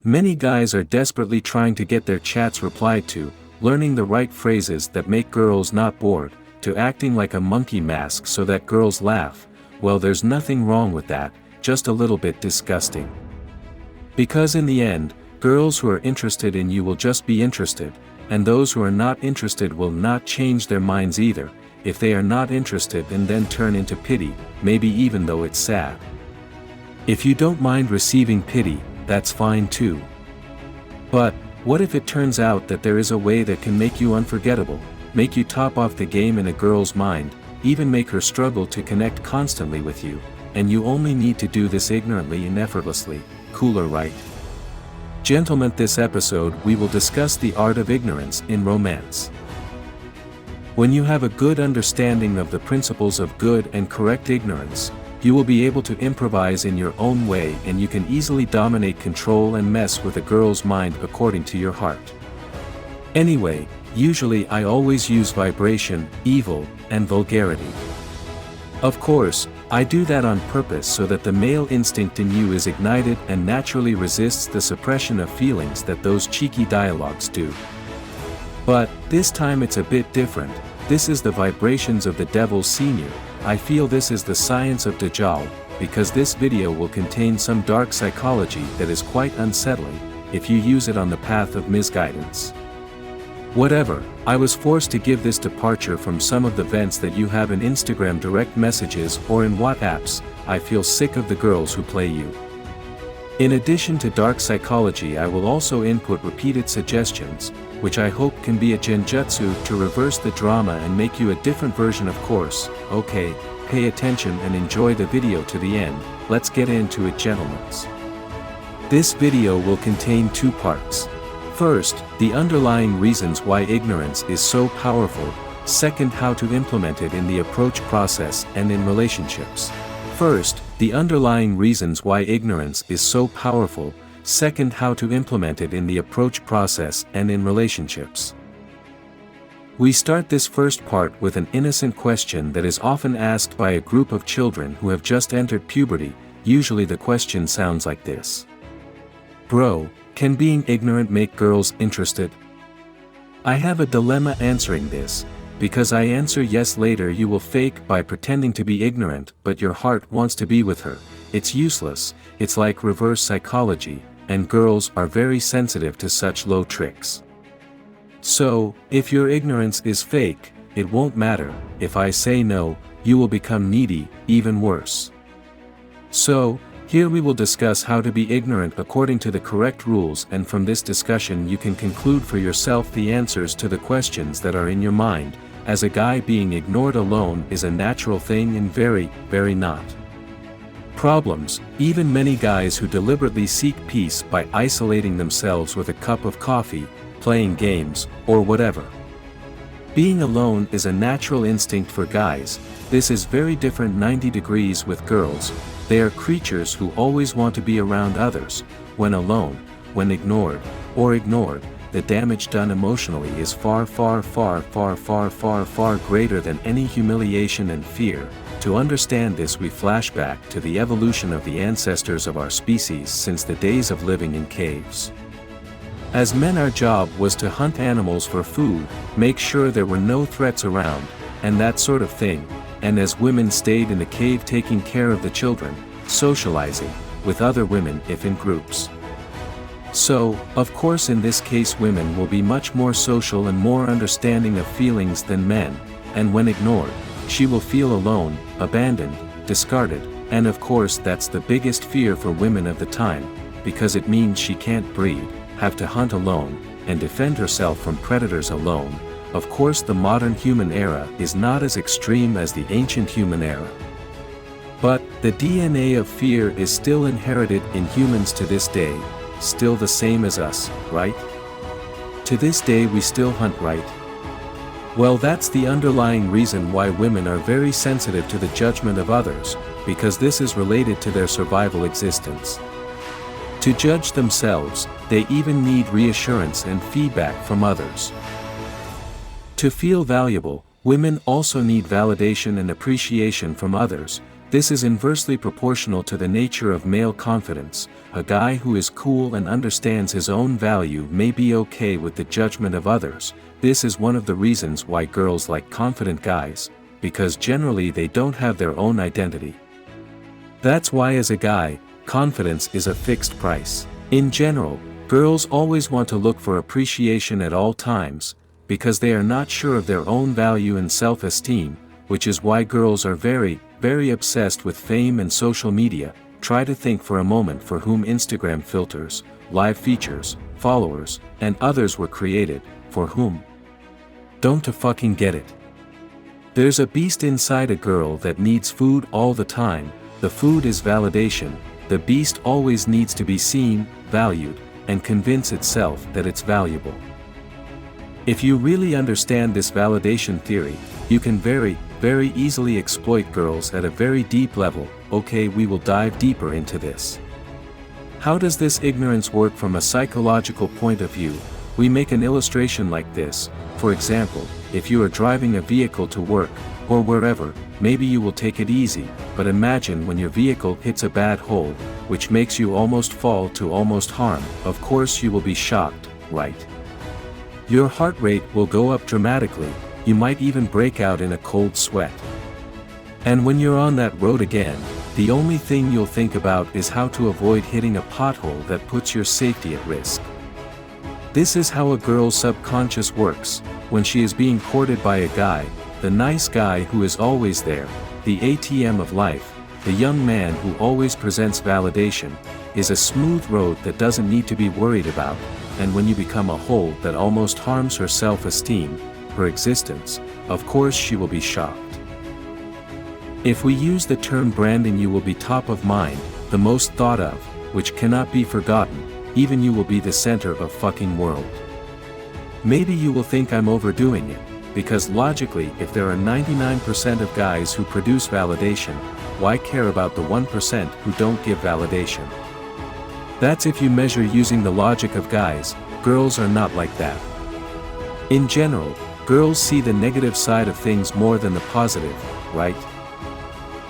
Many guys are desperately trying to get their chats replied to, learning the right phrases that make girls not bored, to acting like a monkey mask so that girls laugh. Well, there's nothing wrong with that, just a little bit disgusting. Because in the end, girls who are interested in you will just be interested, and those who are not interested will not change their minds either. If they are not interested and then turn into pity, maybe even though it's sad. If you don't mind receiving pity, that's fine too. But, what if it turns out that there is a way that can make you unforgettable, make you top off the game in a girl's mind, even make her struggle to connect constantly with you, and you only need to do this ignorantly and effortlessly? Cooler, right? Gentlemen, this episode we will discuss the art of ignorance in romance. When you have a good understanding of the principles of good and correct ignorance, you will be able to improvise in your own way, and you can easily dominate, control and mess with a girl's mind according to your heart. Anyway, usually I always use vibration, evil, and vulgarity. Of course, I do that on purpose so that the male instinct in you is ignited and naturally resists the suppression of feelings that those cheeky dialogues do. But, this time it's a bit different. This is the vibrations of the devil senior. I feel this is the science of Dajjal, because this video will contain some dark psychology that is quite unsettling, if you use it on the path of misguidance. Whatever, I was forced to give this departure from some of the vents that you have in Instagram direct messages or in WhatsApps. I feel sick of the girls who play you. In addition to dark psychology, I will also input repeated suggestions, which I hope can be a genjutsu to reverse the drama and make you a different version, of course. Okay, pay attention and enjoy the video to the end. Let's get into it, gentlemen. This video will contain two parts. First, the underlying reasons why ignorance is so powerful. Second, how to implement it in the approach process and in relationships. First, the underlying reasons why ignorance is so powerful. Second, how to implement it in the approach process and in relationships. We start this first part with an innocent question that is often asked by a group of children who have just entered puberty. Usually the question sounds like this. Bro, can being ignorant make girls interested? I have a dilemma answering this, because I answer yes, later you will fake by pretending to be ignorant, but your heart wants to be with her. It's useless. It's like reverse psychology, and girls are very sensitive to such low tricks. So, if your ignorance is fake, it won't matter. If I say no, you will become needy, even worse. So, here we will discuss how to be ignorant according to the correct rules, and from this discussion you can conclude for yourself the answers to the questions that are in your mind. As a guy, being ignored alone is a natural thing and very not. Problems, even many guys who deliberately seek peace by isolating themselves with a cup of coffee, playing games, or whatever. Being alone is a natural instinct for guys. This is very different 90 degrees with girls. They are creatures who always want to be around others. When alone, when ignored, the damage done emotionally is far greater than any humiliation and fear. To understand this, we flash back to the evolution of the ancestors of our species since the days of living in caves. As men, our job was to hunt animals for food, make sure there were no threats around, and that sort of thing, and as women stayed in the cave taking care of the children, socializing with other women if in groups. So, of course in this case women will be much more social and more understanding of feelings than men, and when ignored, she will feel alone, abandoned, discarded, and of course that's the biggest fear for women of the time, because it means she can't breed, have to hunt alone, and defend herself from predators alone. Of course the modern human era is not as extreme as the ancient human era. But, the DNA of fear is still inherited in humans to this day, still the same as us, right? To this day we still hunt, right? Well, that's the underlying reason why women are very sensitive to the judgment of others, because this is related to their survival existence. To judge themselves, they even need reassurance and feedback from others. To feel valuable, women also need validation and appreciation from others. This is inversely proportional to the nature of male confidence. A guy who is cool and understands his own value may be okay with the judgment of others. This is one of the reasons why girls like confident guys, because generally they don't have their own identity. That's why as a guy, confidence is a fixed price. In general, girls always want to look for appreciation at all times, because they are not sure of their own value and self-esteem, which is why girls are very, very obsessed with fame and social media. Try to think for a moment for whom Instagram filters, live features, followers, and others were created, for whom? Don't you fucking get it? There's a beast inside a girl that needs food all the time. The food is validation. The beast always needs to be seen, valued, and convince itself that it's valuable. If you really understand this validation theory, you can very, very easily exploit girls at a very deep level. Okay, we will dive deeper into this. How does this ignorance work from a psychological point of view? We make an illustration like this. For example, if you are driving a vehicle to work, or wherever, maybe you will take it easy, but imagine when your vehicle hits a bad hole, which makes you almost fall to almost harm. Of course you will be shocked, right? Your heart rate will go up dramatically, you might even break out in a cold sweat. And when you're on that road again, the only thing you'll think about is how to avoid hitting a pothole that puts your safety at risk. This is how a girl's subconscious works. When she is being courted by a guy, the nice guy who is always there, the ATM of life, the young man who always presents validation, is a smooth road that doesn't need to be worried about, and when you become a hole that almost harms her self-esteem, her existence, of course she will be shocked. If we use the term branding, you will be top of mind, the most thought of, which cannot be forgotten, even you will be the center of fucking world. Maybe you will think I'm overdoing it, because logically if there are 99% of guys who produce validation, why care about the 1% who don't give validation? That's if you measure using the logic of guys. Girls are not like that. In general, girls see the negative side of things more than the positive, right?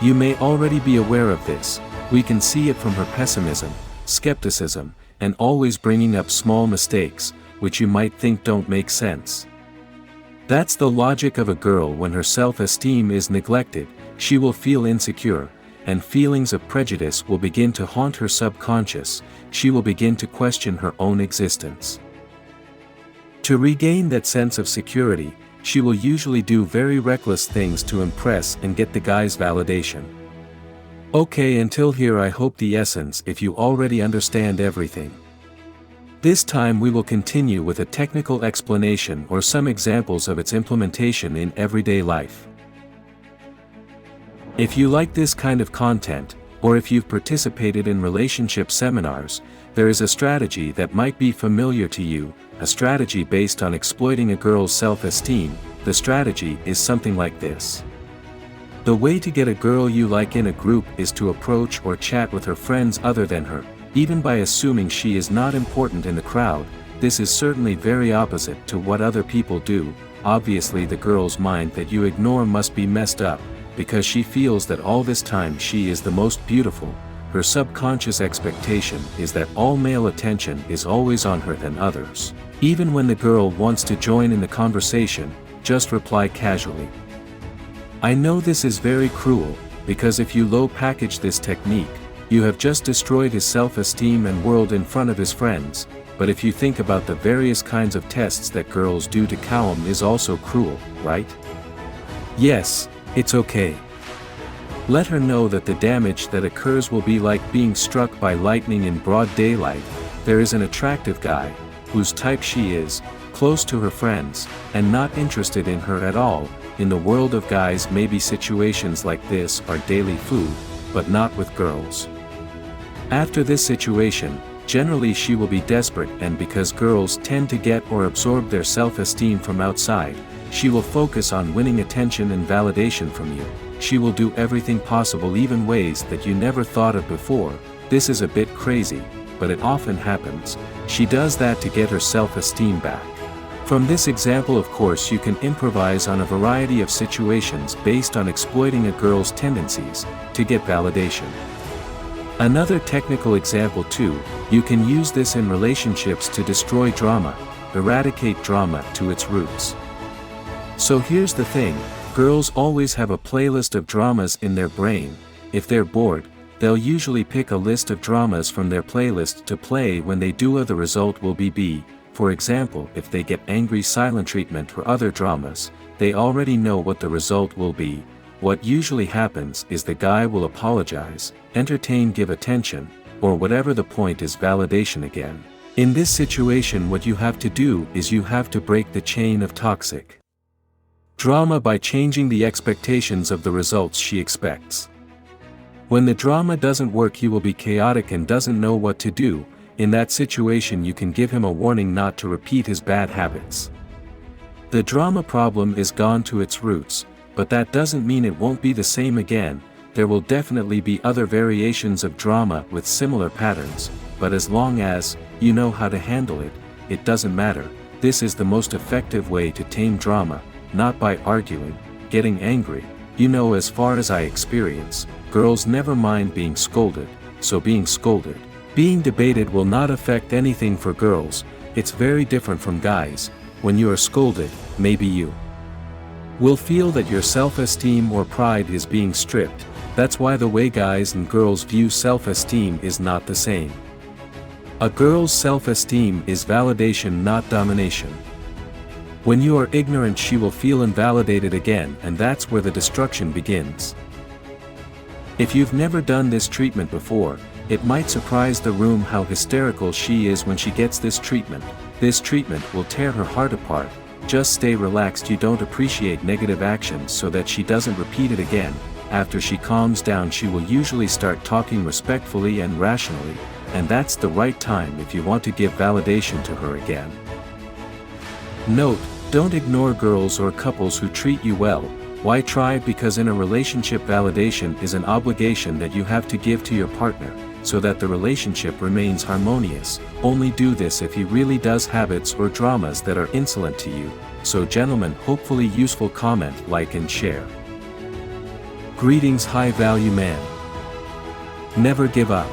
You may already be aware of this. We can see it from her pessimism, skepticism, and always bringing up small mistakes, which you might think don't make sense. That's the logic of a girl. When her self-esteem is neglected, she will feel insecure, and feelings of prejudice will begin to haunt her subconscious. She will begin to question her own existence. To regain that sense of security, she will usually do very reckless things to impress and get the guy's validation. Okay, until here I hope the essence if you already understand everything. This time we will continue with a technical explanation or some examples of its implementation in everyday life. If you like this kind of content, or if you've participated in relationship seminars, there is a strategy that might be familiar to you, a strategy based on exploiting a girl's self-esteem. The strategy is something like this. The way to get a girl you like in a group is to approach or chat with her friends other than her, even by assuming she is not important in the crowd. This is certainly very opposite to what other people do. Obviously the girl's mind that you ignore must be messed up, because she feels that all this time she is the most beautiful. Her subconscious expectation is that all male attention is always on her than others. Even when the girl wants to join in the conversation, just reply casually. I know this is very cruel, because if you low package this technique, you have just destroyed his self-esteem and world in front of his friends. But if you think about the various kinds of tests that girls do to cow him is also cruel, right? Yes, it's okay. Let her know that the damage that occurs will be like being struck by lightning in broad daylight. There is an attractive guy, whose type she is, close to her friends, and not interested in her at all. In the world of guys, maybe situations like this are daily food, but not with girls. After this situation, generally she will be desperate, and because girls tend to get or absorb their self-esteem from outside, she will focus on winning attention and validation from you. She will do everything possible, even ways that you never thought of before. This is a bit crazy, but it often happens. She does that to get her self-esteem back. From this example, of course, you can improvise on a variety of situations based on exploiting a girl's tendencies to get validation. Another technical example too, you can use this in relationships to destroy drama, eradicate drama to its roots. So here's the thing, girls always have a playlist of dramas in their brain. If they're bored, they'll usually pick a list of dramas from their playlist to play when they do. The result will be B. For example, if they get angry, silent treatment, or other dramas, they already know what the result will be. What usually happens is the guy will apologize, entertain, give attention, or whatever the point is, validation again. In this situation, what you have to do is you have to break the chain of toxic drama by changing the expectations of the results she expects. When the drama doesn't work, he will be chaotic and doesn't know what to do. In that situation, you can give him a warning not to repeat his bad habits. The drama problem is gone to its roots, but that doesn't mean it won't be the same again. There will definitely be other variations of drama with similar patterns, but as long as you know how to handle it, it doesn't matter. This is the most effective way to tame drama, not by arguing, getting angry. As far as I experience, girls never mind being scolded, so being scolded, being debated will not affect anything for girls. It's very different from guys. When you are scolded, maybe you will feel that your self-esteem or pride is being stripped. That's why the way guys and girls view self-esteem is not the same. A girl's self-esteem is validation, not domination. When you are ignorant, she will feel invalidated again, and that's where the destruction begins. If you've never done this treatment before, it might surprise the room how hysterical she is when she gets this treatment. This treatment will tear her heart apart. Just stay relaxed. You don't appreciate negative actions so that she doesn't repeat it again. After she calms down, she will usually start talking respectfully and rationally, and that's the right time if you want to give validation to her again. Note, don't ignore girls or couples who treat you well. Why try? Because in a relationship, validation is an obligation that you have to give to your partner, so that the relationship remains harmonious. Only do this if he really does habits or dramas that are insolent to you. So gentlemen, hopefully useful comment, like and share. Greetings, high value man. Never give up.